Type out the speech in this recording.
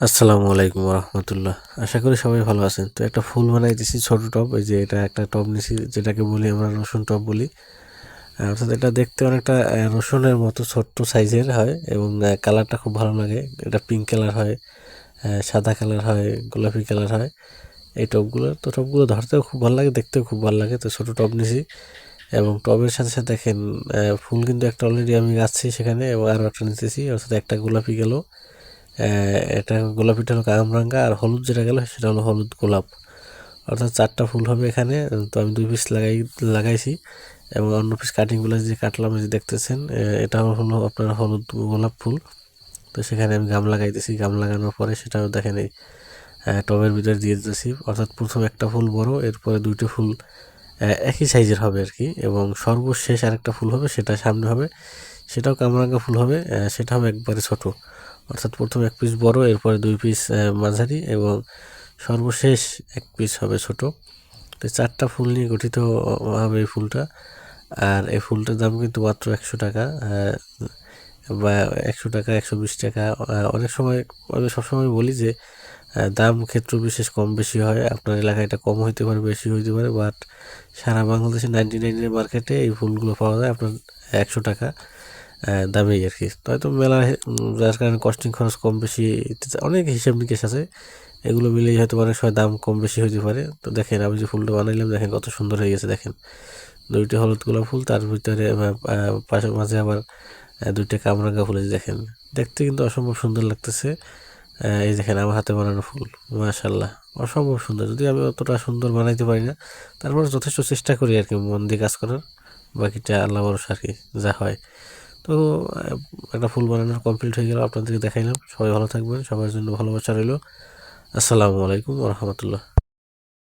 আসসালামু আলাইকুম রহমতুল্লাহ। আশা করি সবাই ভালো আছেন। তো একটা ফুল বানাইতেছি ছোট টব, এই যে এটা একটা টব নিছি, যেটাকে বলি আমরা রসুন টব বলি। অর্থাৎ এটা দেখতে অনেকটা রসুনের মতো ছোট্ট সাইজের হয় এবং কালারটা খুব ভালো লাগে। এটা পিঙ্ক কালার হয়, সাদা কালার হয়, গোলাপি কালার হয় এই টবগুলো। তো টবগুলো ধরতেও খুব ভালো লাগে, দেখতেও খুব ভালো লাগে। তো ছোট টব নিছি এবং টবের সাথে সাথে দেখেন ফুল কিন্তু একটা অলরেডি আমি গাছছি সেখানে, এবং আরও একটা নিতেছি। অর্থাৎ একটা গোলাপি গেল, এটা গোলাপিটা হলো কামরাঙ্গা, আর হলুদ যেটা গেল সেটা হলো হলুদ গোলাপ। অর্থাৎ 4টা ফুল হবে এখানে। তো আমি 2 পিস লাগাইছি এবং অন্য পিস কাটিংগুলো যে কাটলাম, যে দেখতেছেন এটা হলো আপনার হলুদ গোলাপ ফুল। তো সেখানে আমি গাম লাগাইতেছি, গাম লাগানোর পরে সেটাও দেখেন এই টবের ভিতরে দিয়ে দিতেছি। অর্থাৎ প্রথম একটা ফুল বড়, এরপরে 2টো ফুল একই সাইজের হবে আর কি, এবং সর্বশেষ আরেকটা ফুল হবে সেটা সামনে হবে, সেটাও কামরাঙ্গা ফুল হবে, সেটা হবে একবারে ছোট। অর্থাৎ প্রথম 1 পিস বড়, এরপরে 2 পিস মাঝারি, এবং সর্বশেষ 1 পিস হবে ছোট। তো 4টা ফুল নিয়ে গঠিত হবে এই ফুলটা। আর এই ফুলটার দাম কিন্তু মাত্র 100 টাকা, বা 100 টাকা, 120 টাকা। অনেক সময়, আমি সবসময় বলি যে দাম ক্ষেত্র বিশেষ কম বেশি হয়। আপনার এলাকায় এটা কম হইতে পারে, বেশি হইতে পারে, বাট সারা বাংলাদেশে 99 মার্কেটে এই ফুলগুলো পাওয়া যায় আপনার 100 টাকা দামেই আর কি। তো হয়তো মেলা যার কারণে কস্টিং খরচ কম বেশি অনেক হিসাব নিকেশ আছে, এগুলো মিলেই হয়তো অনেক সময় দাম কম বেশি হইতে পারে। তো দেখেন আমি যে ফুলটা বানাইলাম, দেখেন কত সুন্দর হয়ে গেছে। দেখেন 2টি হলুদ গোলাপ ফুল, তার ভিতরে পাশে মাঝে আবার 2টা কামরাঙ্গা ফুল। দেখেন দেখতে কিন্তু অসম্ভব সুন্দর লাগতেছে। এই দেখেন আমার হাতে বানানো ফুল, মাশাআল্লাহ অসম্ভব সুন্দর। যদি আমি অতটা সুন্দর বানাইতে পারি না, তারপরে যথেষ্ট চেষ্টা করি আর কি মন দিয়ে কাজ করার। বাকিটা আল্লাহ ভরসা আর কি, যা হয়। তো একটা ফুল বানানোর কমপ্লিট হয়ে গেল, আপনাদেরকে দেখাইলাম। সবাই ভালো থাকবেন, সবার জন্য ভালোবাসা রইল। আসসালামু আলাইকুম রহমতুল্লাহ।